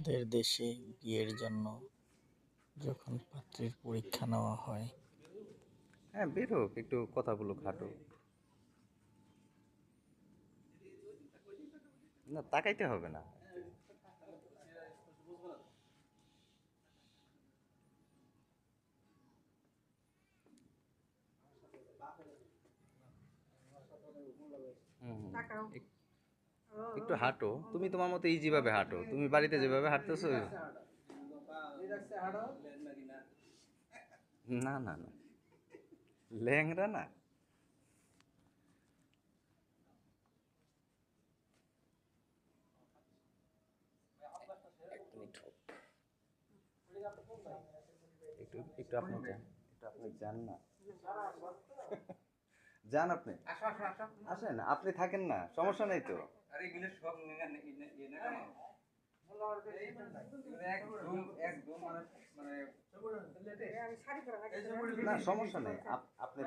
আমাদের দেশে বিয়ের জন্য যখন পাত্রীর পরীক্ষা নেওয়া হয়, হ্যাঁ, বের হোক, একটু কথা বলুক, হাঁটো। না, তাকাইতে হবে না। হুম, হুম। একটু হাঁটো, তুমি তোমার মতো ইজি ভাবে হাঁটো, তুমি বাড়িতে যেভাবে হাঁটতেছো। না না না, ল্যাংড়া না। এক মিনিট হোক। একটু একটু আপনি যান, একটু আপনি যান না। যান আপনি, আসেন, আপনি থাকেন না, সমস্যা নেই তো। না, সমস্যা নেই, আপনি